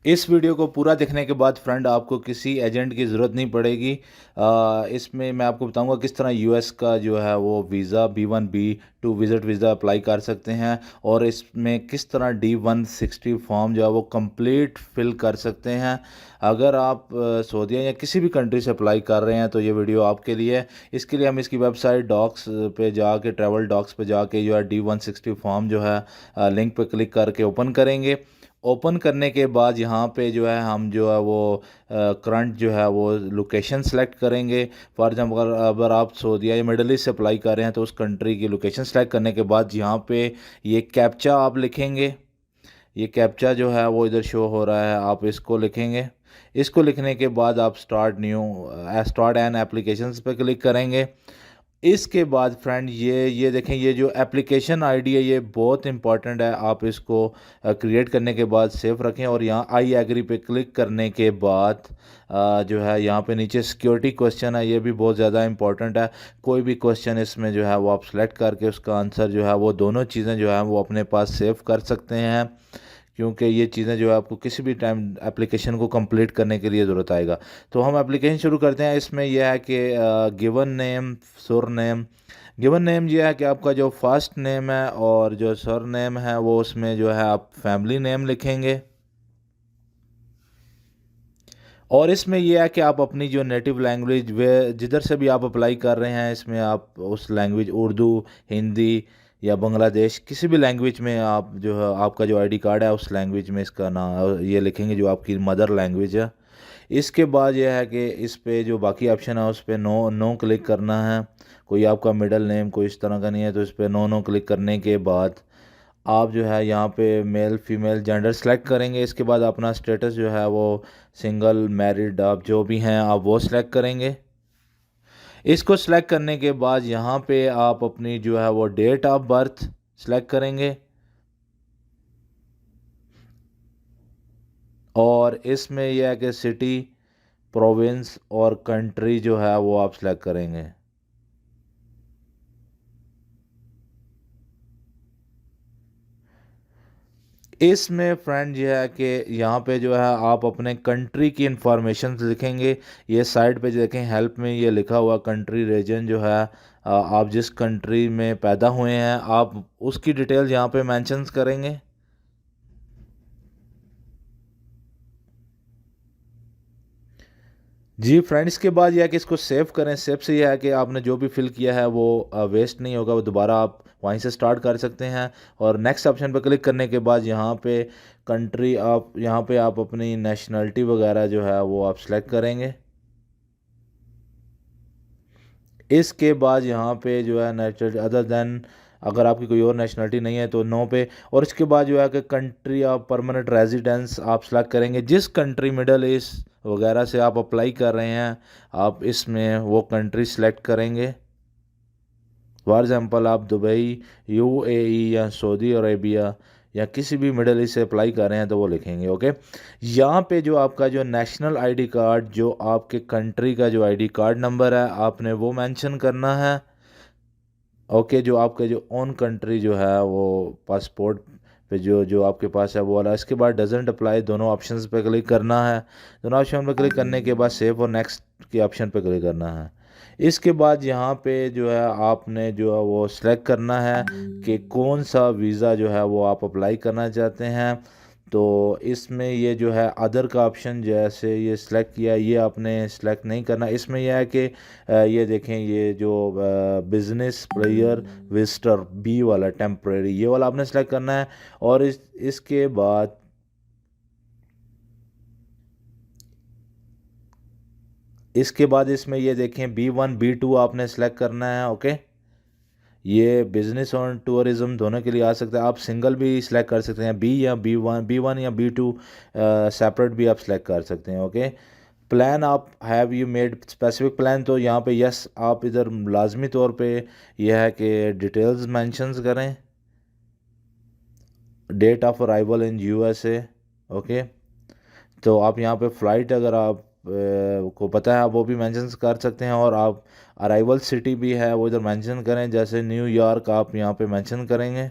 इस वीडियो को पूरा देखने के बाद फ्रेंड आपको किसी एजेंट की ज़रूरत नहीं पड़ेगी। इसमें मैं आपको बताऊंगा किस तरह यूएस का जो है वो visa B1 B2 visit visa apply कर सकते हैं, और इसमें किस तरह D160 फॉर्म जो है वो कंप्लीट फिल कर सकते हैं। अगर आप सऊदीया या किसी भी कंट्री से अप्लाई कर रहे हैं तो ये वीडियो आपके लिए है। इसके लिए हम इसकी वेबसाइट डॉक्स पे जाके, ट्रैवल डॉक्स पे जाके जो है D160 फॉर्म जो है लिंक पे क्लिक करके ओपन करेंगे। ओपन करने के बाद यहाँ पे जो है हम जो है वो करंट जो है वो लोकेशन सेलेक्ट करेंगे। फॉर एग्जाम्पल अगर आप सऊदीया या मिडल ईस्ट से अप्लाई कर रहे हैं तो उस कंट्री की लोकेशन सेलेक्ट करने के बाद यहाँ पे ये कैप्चा आप लिखेंगे। ये कैप्चा जो है वो इधर शो हो रहा है, आप इसको लिखेंगे। इसको लिखने के बाद आप स्टार्ट एन एप्लीकेशंस पे क्लिक करेंगे। इसके बाद फ्रेंड ये देखें, ये जो एप्लीकेशन आईडी है ये बहुत इंपॉर्टेंट है। आप इसको क्रिएट करने के बाद सेव रखें, और यहाँ आई एग्री पे क्लिक करने के बाद जो है यहाँ पे नीचे सिक्योरिटी क्वेश्चन है, ये भी बहुत ज़्यादा इंपॉर्टेंट है। कोई भी क्वेश्चन इसमें जो है वो आप सेलेक्ट करके उसका आंसर जो है वो दोनों चीज़ें जो है वो अपने पास सेव कर सकते हैं, क्योंकि ये चीज़ें जो है आपको किसी भी टाइम एप्लीकेशन को कंप्लीट करने के लिए ज़रूरत आएगा। तो हम एप्लीकेशन शुरू करते हैं। इसमें यह है कि गिवन नेम, सुर नेम। गिवन नेम ये है कि आपका जो फर्स्ट नेम है, और जो सर नेम है वो उसमें जो है आप फैमिली नेम लिखेंगे। और इसमें यह है कि आप अपनी जो नेटिव लैंग्वेज, वे जिधर से भी आप अप्लाई कर रहे हैं इसमें आप उस लैंग्वेज, उर्दू, हिंदी या बांग्लादेश, किसी भी लैंग्वेज में आप जो है आपका जो आईडी कार्ड है उस लैंग्वेज में इसका नाम ये लिखेंगे जो आपकी मदर लैंग्वेज है। इसके बाद यह है कि इस पे जो बाकी ऑप्शन है उस पर नो नो क्लिक करना है। कोई आपका मिडल नेम कोई इस तरह का नहीं है तो इस पर नो नो क्लिक करने के बाद आप जो है यहाँ पे मेल फीमेल जेंडर सेलेक्ट करेंगे। इसके बाद अपना स्टेटस जो है वो सिंगल, मैरिड, आप जो भी हैं आप वो सिलेक्ट करेंगे। इसको सिलेक्ट करने के बाद यहाँ पे आप अपनी जो है वो डेट ऑफ बर्थ सेलेक्ट करेंगे, और इसमें यह है कि सिटी, प्रोविंस और कंट्री जो है वो आप सेलेक्ट करेंगे। इसमें फ्रेंड ये है कि यहाँ पे जो है आप अपने कंट्री की इंफॉर्मेशन लिखेंगे। ये साइड पे जो देखें हेल्प में ये लिखा हुआ कंट्री रीजन जो है, आप जिस कंट्री में पैदा हुए हैं आप उसकी डिटेल यहाँ पे मेंशंस करेंगे। जी फ्रेंड, इसके बाद यह है कि इसको सेव करें। सेव से यह है कि आपने जो भी फिल किया है वो वेस्ट नहीं होगा, वो दोबारा आप वहीं से स्टार्ट कर सकते हैं। और नेक्स्ट ऑप्शन पर क्लिक करने के बाद यहाँ पे कंट्री, आप यहाँ पे आप अपनी नेशनलिटी वगैरह जो है वो आप सेलेक्ट करेंगे। इसके बाद यहाँ पे जो है नेशनल अदर देन, अगर आपकी कोई और नेशनलिटी नहीं है तो नो पे। और इसके बाद जो है कि कंट्री ऑफ परमानेंट रेजिडेंस आप सेलेक्ट करेंगे। जिस कंट्री, मिडल ईस्ट वगैरह से आप अप्लाई कर रहे हैं आप इसमें वो कंट्री सेलेक्ट करेंगे। फॉर एग्ज़ाम्पल आप दुबई, यूएई या सऊदी अरेबिया या किसी भी मिडल ईस्ट से अप्लाई कर रहे हैं तो वो लिखेंगे। ओके, यहाँ पे जो आपका जो नेशनल आईडी कार्ड, जो आपके कंट्री का जो आईडी कार्ड नंबर है आपने वो मेंशन करना है। ओके, जो आपके जो ओन कंट्री जो है वो पासपोर्ट पे जो जो आपके पास है वो वाला। इसके बाद डजेंट अप्लाई, दोनों ऑप्शंस पे क्लिक करना है। दोनों ऑप्शन पे क्लिक करने के बाद सेव और नेक्स्ट के ऑप्शन पे क्लिक करना है। इसके बाद यहाँ पे जो है आपने जो है वो सिलेक्ट करना है कि कौन सा वीज़ा जो है वो आप अप्लाई करना चाहते हैं। तो इसमें ये जो है अदर का ऑप्शन जैसे ये सिलेक्ट किया, ये आपने सिलेक्ट नहीं करना। इसमें यह है कि ये देखें, ये जो बिजनेस प्लेयर विजिटर बी वाला टेम्परेरी, ये वाला आपने सेलेक्ट करना है। और इसके बाद इसमें ये देखें B1 B2 आपने सेलेक्ट करना है। ओके, ये बिजनेस और टूरिज्म दोनों के लिए आ सकता है। आप सिंगल भी सिलेक्ट कर सकते हैं, B1 या B2 सेपरेट भी आप सिलेक्ट कर सकते हैं। ओके, प्लान, आप have you made specific plan, तो यहाँ पे यस आप इधर लाजमी तौर पे यह है कि डिटेल्स मेंशंस करें। Date of arrival in USA. Okay, तो आप यहाँ पे फ़्लाइट अगर आप को पता है आप वो भी मेंशन कर सकते हैं। और आप अराइवल सिटी भी है वो इधर मेंशन करें, जैसे न्यूयॉर्क आप यहाँ पे मेंशन करेंगे।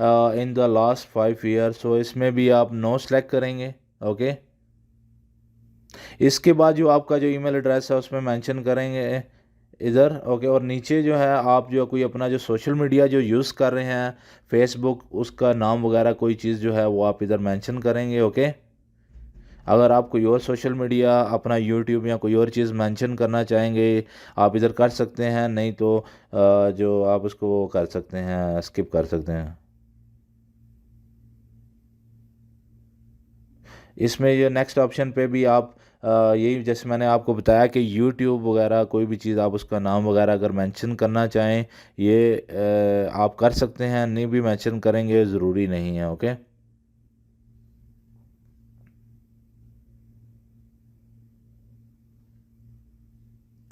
इन द लास्ट 5 ईयर, सो इसमें भी आप नो सेलेक्ट करेंगे। ओके, इसके बाद जो आपका जो ईमेल एड्रेस है उसमें मेंशन करेंगे इधर। ओके, और नीचे जो है आप जो कोई अपना जो सोशल मीडिया जो यूज़ कर रहे हैं, फेसबुक, उसका नाम वगैरह कोई चीज़ जो है वो आप इधर मेंशन करेंगे। ओके, अगर आप कोई और सोशल मीडिया अपना यूट्यूब या कोई और चीज़ मेंशन करना चाहेंगे आप इधर कर सकते हैं, नहीं तो जो आप उसको कर सकते हैं, स्किप कर सकते हैं। इसमें ये नेक्स्ट ऑप्शन पे भी आप यही जैसे मैंने आपको बताया कि यूट्यूब वगैरह कोई भी चीज़ आप उसका नाम वगैरह अगर मेंशन करना चाहें ये आप कर सकते हैं, नहीं भी मेंशन करेंगे ज़रूरी नहीं है। ओके,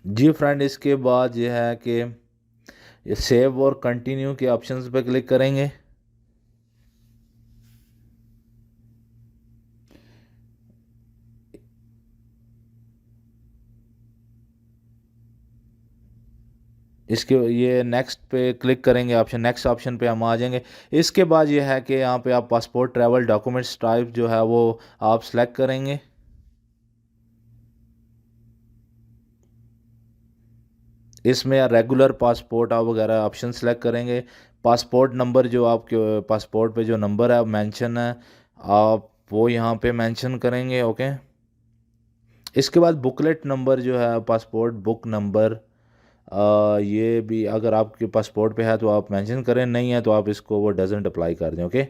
जी फ्रेंड, इसके बाद ये है कि ये सेव और कंटिन्यू के ऑप्शंस पे क्लिक करेंगे। इसके ये नेक्स्ट पे क्लिक करेंगे, ऑप्शन नेक्स्ट ऑप्शन पे हम आ जाएंगे। इसके बाद ये है कि यहाँ पे आप पासपोर्ट ट्रैवल डॉक्यूमेंट्स टाइप जो है वो आप सेलेक्ट करेंगे। इसमें रेगुलर पासपोर्ट आप वगैरह ऑप्शन सेलेक्ट करेंगे। पासपोर्ट नंबर जो आपके पासपोर्ट पे जो नंबर है मेंशन है आप वो यहाँ पे मेंशन करेंगे। ओके, इसके बाद बुकलेट नंबर जो है पासपोर्ट बुक नंबर, ये भी अगर आपके पासपोर्ट पे है तो आप मेंशन करें, नहीं है तो आप इसको वो डजेंट अप्लाई कर दें। ओके,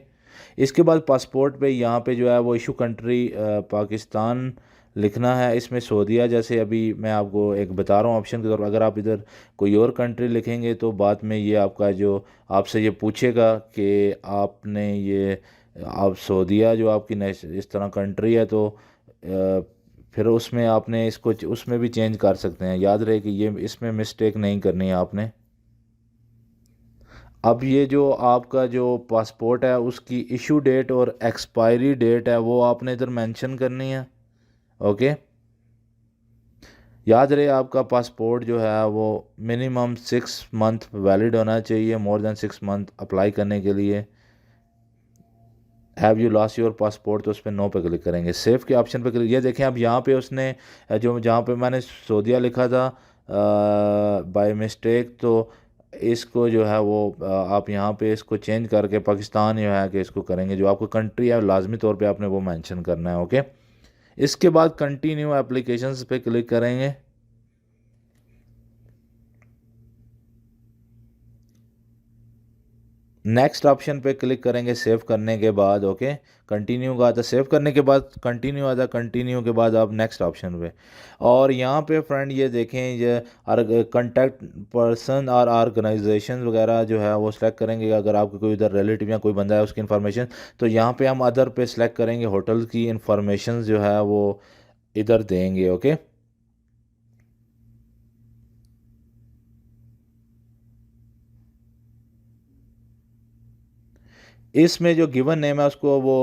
इसके बाद पासपोर्ट पे यहाँ पे जो है वो इशू कंट्री पाकिस्तान लिखना है। इसमें सऊदीया जैसे अभी मैं आपको एक बता रहा हूँ ऑप्शन के तौर पर, अगर आप इधर कोई और कंट्री लिखेंगे तो बाद में ये आपका जो आपसे ये पूछेगा कि आपने ये आप सऊदीया जो आपकी इस तरह कंट्री है तो फिर उसमें आपने इसको उसमें भी चेंज कर सकते हैं। याद रहे कि ये इसमें मिस्टेक नहीं करनी है आपने। अब ये जो आपका जो पासपोर्ट है उसकी इशू डेट और एक्सपायरी डेट है वो आपने इधर मेंशन करनी है। ओके, याद रहे आपका पासपोर्ट जो है वो मिनिमम 6 मंथ वैलिड होना चाहिए, मोर देन 6 मंथ अप्लाई करने के लिए। Have you lost your passport तो उस पर नो पे क्लिक करेंगे। सेव के ऑप्शन पे क्लिक, ये देखें अब यहाँ पे उसने जो जहाँ पे मैंने सऊदीया लिखा था बाय मिस्टेक, तो इसको जो है वो आप यहाँ पे इसको चेंज करके पाकिस्तान जो है कि इसको करेंगे। जो आपको कंट्री है लाजमी तौर पे आपने वो मेंशन करना है। ओके, इसके बाद कंटिन्यू एप्लीकेशंस पे क्लिक करेंगे। नेक्स्ट ऑप्शन पे क्लिक करेंगे सेव करने के बाद। ओके, कंटिन्यू का आता, सेव करने के बाद कंटिन्यू आता, कंटिन्यू के बाद आप नेक्स्ट ऑप्शन पे, और यहाँ पे फ्रेंड ये देखें ये कॉन्टैक्ट पर्सन और ऑर्गेनाइजेशन वगैरह जो है वो सिलेक्ट करेंगे। अगर आपके कोई उधर रिलेटिव या कोई बंदा है उसकी इन्फॉर्मेशन, तो यहाँ पे हम अदर पे सिलेक्ट करेंगे, होटल की इन्फॉर्मेशन जो है वो इधर देंगे। ओके, इसमें जो गिवन नेम है उसको वो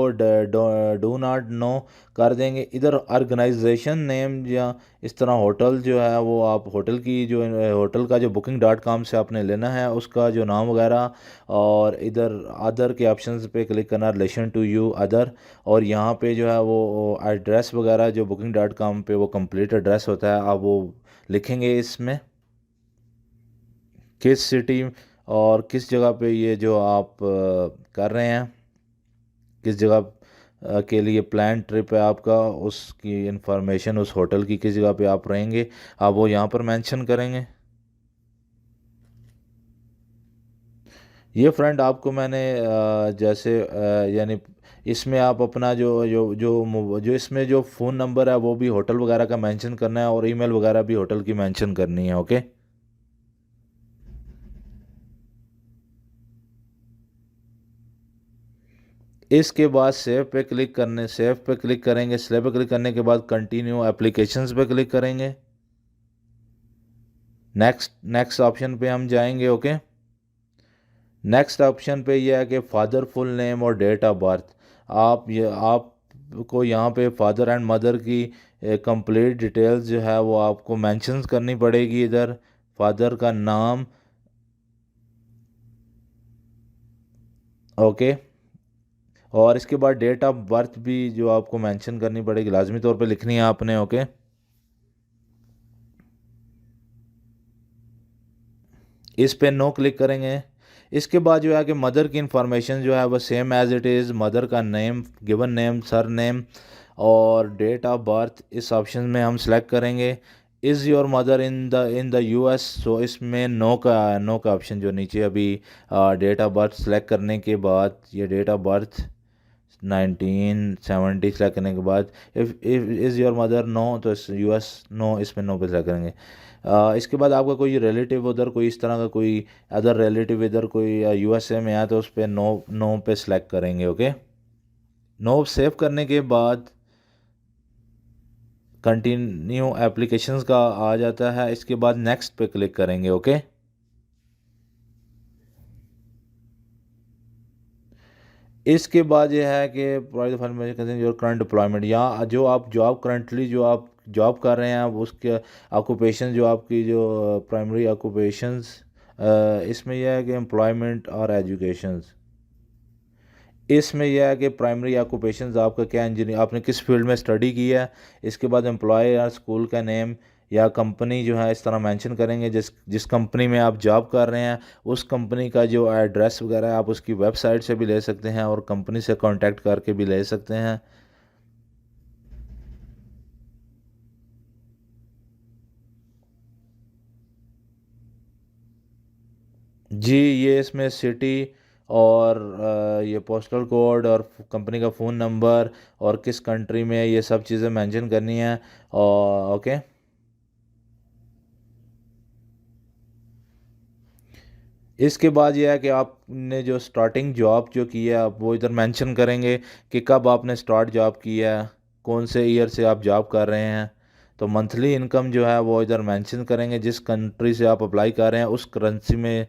डू नॉट नो कर देंगे। इधर ऑर्गेनाइजेशन नेम या इस तरह होटल जो है वो आप होटल की जो होटल का जो booking.com से आपने लेना है उसका जो नाम वगैरह, और इधर अदर के ऑप्शंस पे क्लिक करना, रिलेशन टू यू अदर, और यहाँ पे जो है वो एड्रेस वगैरह जो booking.com पे वो कंप्लीट एड्रेस होता है आप वो लिखेंगे। इसमें किस सिटी और किस जगह पे ये जो आप कर रहे हैं, किस जगह के लिए प्लान ट्रिप है आपका, उसकी इंफॉर्मेशन उस होटल की किस जगह पे आप रहेंगे आप वो यहाँ पर मेंशन करेंगे। ये फ्रेंड आपको मैंने जैसे यानी इसमें आप अपना जो इसमें जो फ़ोन नंबर है वो भी होटल वगैरह का मेंशन करना है और ईमेल वगैरह भी होटल की मेंशन करनी है। ओके, इसके बाद सेव पे क्लिक करेंगे। सेव पे क्लिक करने के बाद कंटिन्यू एप्लीकेशंस पे क्लिक करेंगे। नेक्स्ट ऑप्शन पे हम जाएंगे। ओके, नेक्स्ट ऑप्शन पे ये है कि फादर फुल नेम और डेट ऑफ बर्थ, आपको यहाँ पे फादर एंड मदर की कंप्लीट डिटेल्स जो है वो आपको मेंशंस करनी पड़ेगी। इधर फादर का नाम ओके। और इसके बाद डेट ऑफ बर्थ भी जो आपको मेंशन करनी पड़ेगी, लाजमी तौर पे लिखनी है आपने। ओके। इस पे नो क्लिक करेंगे। इसके बाद जो है कि मदर की इंफॉर्मेशन जो है वो same as it is, mother का name, given name, surname और डेट ऑफ बर्थ इस ऑप्शन में हम सेलेक्ट करेंगे। Is your mother in the US, so इसमें नो का ऑप्शन जो नीचे अभी डेट ऑफ बर्थ सेलेक्ट करने के बाद, ये डेट ऑफ बर्थ 1970 सेलेक्ट करने के बाद if if is your mother no, तो इस यूएस नो, इसमें नो पे सेलेक्ट करेंगे। इसके बाद आपका कोई रिलेटिव उधर कोई इस तरह का कोई अदर रिलेटिव इधर कोई यूएसए में है तो उस पर नो नो पे सेलेक्ट करेंगे। ओके। नो सेव करने के बाद कंटिन्यू एप्लीकेशंस का आ जाता है। इसके बाद नेक्स्ट पे क्लिक करेंगे। ओके। इसके बाद ये है कि provide the following consent your current employment, या जो आप जॉब करंटली जो आप जॉब कर रहे हैं अब उसके ऑक्यूपेशन जो आपकी जो प्राइमरी ऑक्यूपेशंस, इसमें यह है कि एम्प्लॉयमेंट और एजुकेशंस, इसमें यह है कि प्राइमरी ऑक्यूपेशंस आपका क्या, इंजीनियर आपने किस फील्ड में स्टडी की है। इसके बाद एम्प्लॉय या स्कूल का नेम या कंपनी जो है इस तरह मेंशन करेंगे, जिस जिस कंपनी में आप जॉब कर रहे हैं उस कंपनी का जो एड्रेस वगैरह है आप उसकी वेबसाइट से भी ले सकते हैं और कंपनी से कांटेक्ट करके भी ले सकते हैं। जी, ये इसमें सिटी और ये पोस्टल कोड और कंपनी का फ़ोन नंबर और किस कंट्री में है, ये सब चीज़ें मेंशन करनी है। और ओके। इसके बाद यह है कि आपने जो स्टार्टिंग जॉब जो की है आप वो इधर मेंशन करेंगे कि कब आपने स्टार्ट जॉब की है, कौन से ईयर से आप जॉब कर रहे हैं। तो मंथली इनकम जो है वो इधर मेंशन करेंगे, जिस कंट्री से आप अप्लाई कर रहे हैं उस करेंसी में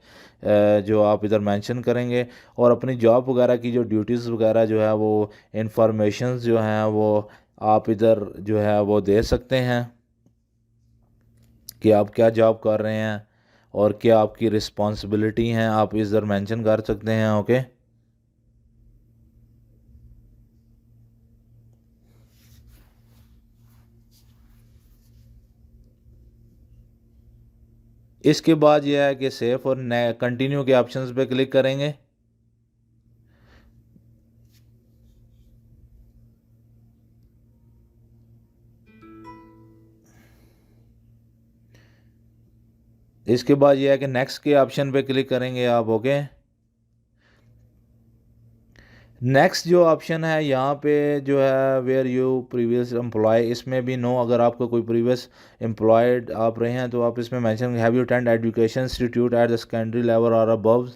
जो आप इधर मेंशन करेंगे। और अपनी जॉब वगैरह की जो ड्यूटीज़ वगैरह जो है वो इंफॉर्मेशंस जो हैं वो आप इधर जो है वो दे सकते हैं कि आप क्या जॉब कर रहे हैं और क्या आपकी रिस्पॉन्सिबिलिटी हैं, आप इधर मेंशन कर सकते हैं। ओके। इसके बाद यह है कि सेव और कंटिन्यू के ऑप्शंस पे क्लिक करेंगे। इसके बाद यह है कि नेक्स्ट के ऑप्शन पे क्लिक करेंगे आप। ओके। नेक्स्ट जो ऑप्शन है यहाँ पे जो है वेयर यू प्रीवियस एम्प्लॉय, इसमें भी नो, अगर आपका कोई प्रीवियस एम्प्लॉयड आप रहे हैं तो आप इसमें mention have you attend education institute at the secondary level और अबव।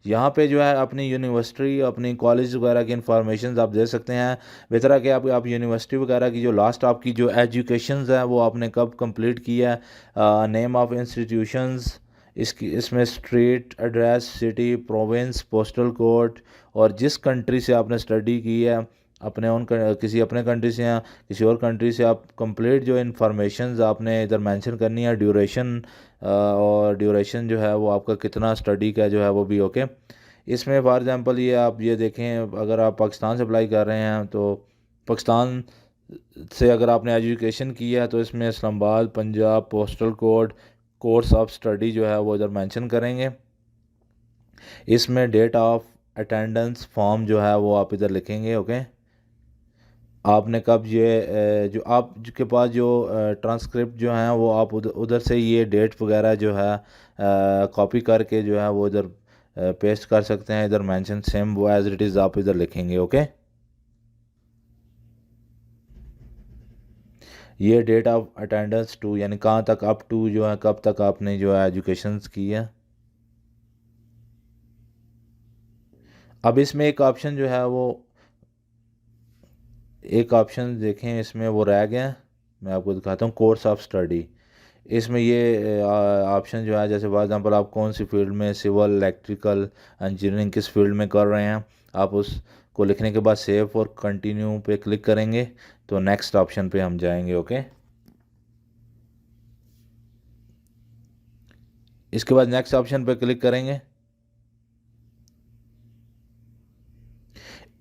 यहाँ पे जो है अपनी यूनिवर्सिटी अपनी कॉलेज वगैरह की इंफॉर्मेशन आप दे सकते हैं। बेहतर है कि आप यूनिवर्सिटी वगैरह की जो लास्ट आपकी जो एजुकेशंस है वो आपने कब कंप्लीट की है, नेम ऑफ इंस्टीट्यूशंस, इसमें street address, city, province, postal code और जिस कंट्री से आपने स्टडी की है अपने किसी अपने कंट्री से या किसी और कंट्री से आप कंप्लीट जो इन्फॉर्मेशंस आपने इधर मेंशन करनी है, ड्यूरेशन और ड्यूरेशन जो है वो आपका कितना स्टडी का जो है वो भी। ओके। इसमें फॉर एग्जांपल ये आप ये देखें, अगर आप पाकिस्तान से अप्लाई कर रहे हैं तो पाकिस्तान से अगर आपने एजुकेशन की है तो इसमें Islamabad, Punjab, postal code, course of study जो है वो इधर मेंशन करेंगे। इसमें डेट ऑफ अटेंडेंस फॉर्म जो है वो आप इधर लिखेंगे। ओके। आपने कब ये जो आपके पास जो ट्रांसक्रिप्ट जो हैं वो आप उधर उधर से ये डेट वगैरह जो है कॉपी करके जो है वो इधर पेस्ट कर सकते हैं। इधर मेंशन सेम वो एज इट इज़ आप इधर लिखेंगे। ओके। ये डेट ऑफ अटेंडेंस टू यानी कहाँ तक अप टू जो है कब तक आपने जो है एजुकेशन की है। अब इसमें एक ऑप्शन जो है वो एक ऑप्शन देखें इसमें वो रह गया, मैं आपको दिखाता हूँ, कोर्स ऑफ स्टडी। इसमें ये ऑप्शन जो है जैसे फॉर एग्जांपल आप कौन सी फील्ड में सिविल, इलेक्ट्रिकल, इंजीनियरिंग किस फील्ड में कर रहे हैं, आप उसको लिखने के बाद सेव और कंटिन्यू पे क्लिक करेंगे तो नेक्स्ट ऑप्शन पे हम जाएंगे। ओके। इसके बाद नेक्स्ट ऑप्शन पे क्लिक करेंगे।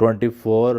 24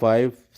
5